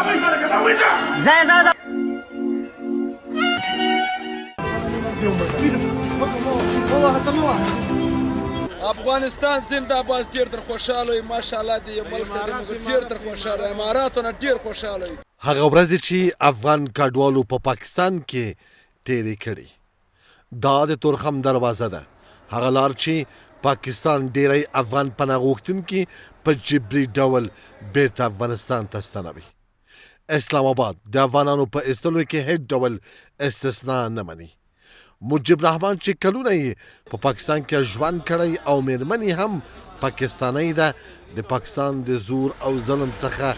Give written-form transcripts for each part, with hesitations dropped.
افغانستان زنده باد. ډېر تر خوشحاله وي ماشاءالله د یو ملک ته موږ ډېر تر خوشحاله اماراتو نه ډېر خوشحاله وي. هغه ورځې چې افغان کډوالو په پاکستان کې تېرې کړي دا د تورخم دروازه ده. هغه لار چې پاکستان ډېری افغان پناه غوښتونکي په جبري ډول بیرته افغانستان ته ستنوي. اسلام آباد د افغانانو په ایستلو کې هیڅ ډول استثنا نه مني. مجيب رحمان چې کلونه یې په پاکستان کې ژوند کړی او میرمن یې هم پاکستانی ده، د پاکستان د زور او ظلم څخه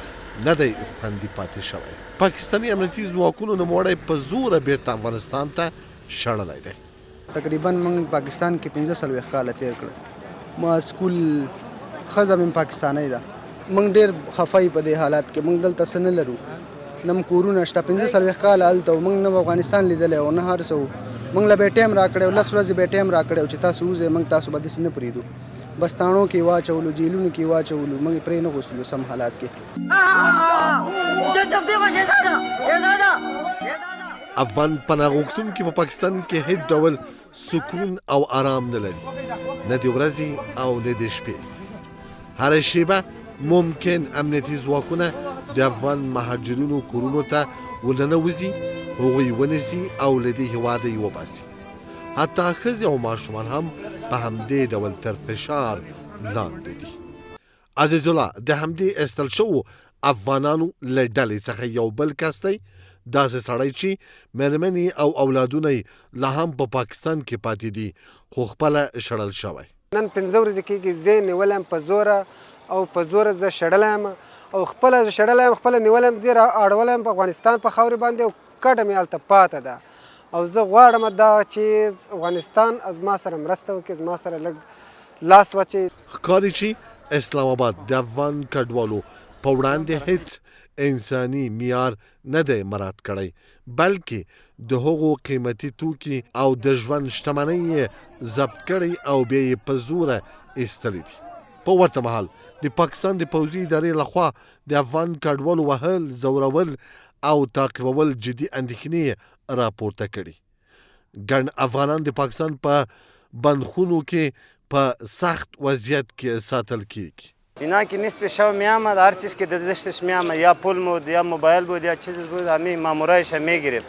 نه دی خوندي پاتې شوی. پاکستاني امنیتي ځواکونو نوموړی په زوره بیرته افغانستان ته شړلی دی. تقریبا موږ پاکستان کې 15 کاله تیر کړل. ما سکول ښځه مې پاکستانی ده. موږ ډېر خفه یو په دې حالات کې. موږ دلته څه نه لرو، نه کورونه شته. 15 کاله هلته موږ نه افغانستان لیدلی او نه هر څه. موږ له به ټایم راکړی، 10 ورځې به ټایم راکړی چې تاسو وځئ، موږ تاسو به داسې نه پرېږدو. بس تاڼو کې واچولو، جیلونو کې واچولو، موږ پرې نه غوښتلو سم حالات کې. افغان پناه غوښتونکي په پاکستان کې هیڅ ډول سکون او آرام نه لري، نه د ورځې او نه د شپې. هره شیبه ممکن امنیتي ځواکونه د افغان مهاجرینو کورونو ته ورننوځي، هغوی ونیسي او له دې هېواده یې وباسي. حتی ښځې او ماشومان هم په همدې ډول تر فشار لاندې دي. عزیز الله د همدې ایستل شوو افغانانو له ډلې څخه یو بل کس دی، داسې سړی چې مېرمنې او اولادونه یې لا هم په پاکستان کې پاتې دي خو خپله شړل شوی. نن 15 ورځې کېږي زه یې نیولی یم په زوره او په زوره زه شړلی یم او خپله زه شړلی یم، خپله نیولی یم، زه یې اړولی یم په افغانستان په خاورې باندې او کډه مې هلته پاته ده. او زه غواړم دا چې افغانستان زما سره مرسته وکړي، زما سره لږ لاس واچوي. ښکاري چې اسلام آباد د افغان کډوالو په وړاندې هیڅ انساني معیار نه دی مراعات کړی، بلکې د هغو قیمتي توکي او د ژوند شتمنۍ یې ضبط کړی او بیا یې په زوره ایستلی دي. په ورته مهال د پاکستان د پوځي ادارې لخوا د افغان کډوالو وهل، زورول او تعقیبول جدي اندېښنې راپورته کړي. ګڼ افغانان د پاکستان په بندخونو کې په سخت وضعیت کې ساتل کیږي. اینا که نصف شب میامد، هر چیز که دستش میامد، یا پول بود یا موبایل بود یا چیزی بود، همه مامورایش هم میگرفت.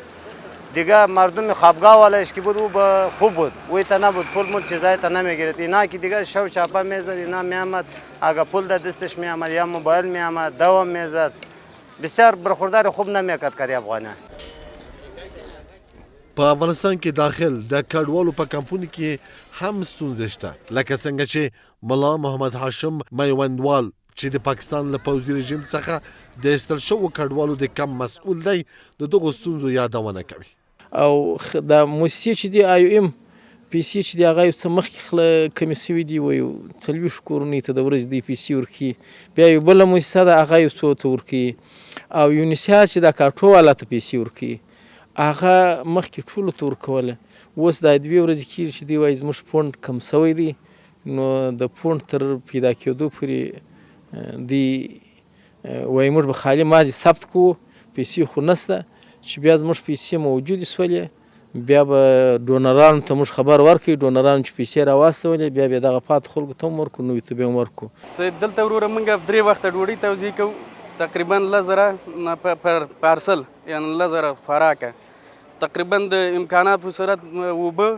دیگه مردم خوابگاه والایش که بود او خوب بود، اوی تا نبود، پول مول چیزای تا نمیگرفت. اینا که دیگه شب چاپا میزد، اینا میامد، اگه پول دستش میامد یا موبایل میامد، دوام میزد. بسیار برخوردار خوب نمیکرد کاری افغانه. په افغانستان کې داخل د کډوالو په کمپونو کې هم ستونزې شته، لکه څنګه چې ملا محمد هاشم میوندوال چې د پاکستان له پوځي رژیم څخه د ایستل شوو کډوالو د کم مسؤل دی، د دغو ستونزو یادونه کوي. او د موسسې چې دی IOM پیسې چې دی هغه یو څه مخکې کمې شوي دي، وایو 40 کورنۍ ته د ورځې دوی پیسې ورکوي. بیا یو بله موسسه ده هغه یو څو ته ورکوي، او یونیسیا چې د کاټو والا ته پیسې ورکوي هغه مخکې ټولو ته ورکوله. اوس دا 2 ورځې کېږي چې دوی وایي زموږ پونډ کم شوی دی، نو د پونډ تر پیدا کېدو پورې دوی وایي موږ به خالي ماضي ثبت کوو، پیسې خو نشته. چې بیا زموږ پیسې موجودې شولې، بیا به ډونرانو ته موږ خبر ورکوي، ډونرانو چې پیسې راواستولې بیا به دغه پاتې خلکو ته هم ورکړو، نوي ته به هم ورکړو. دلته وروره موږ 3 وخته ډوډۍ توزیع کوو، تقریبا 10,000 پر پارسل، یعنی 10,000 خوراکه. تقریبا د امکاناتو سره اوبه،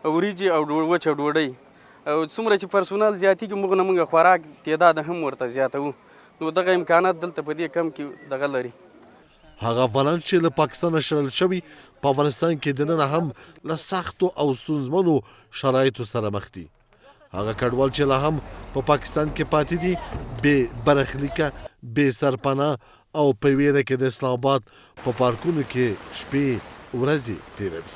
وریجې او وچه ډوډۍ، او څومره چې پرسونل زیاتېږي موږ نه موږ خوراک تعداد هم ورته زیاتوو. نو دغه امکانات دلته په دې کم کې دغه لري. هغه افغانان چې له پاکستانه شړل شوي په افغانستان کې دننه هم له سختو او ستونزمنو شرایطو سره مخ دي. هغه کډوال چې لا هم په پاکستان کې پاتې دي بې برخلیکه، بې سرپناه او په ویره کې د اسلام آباد په پارکونو کې شپې ورځې تیروي.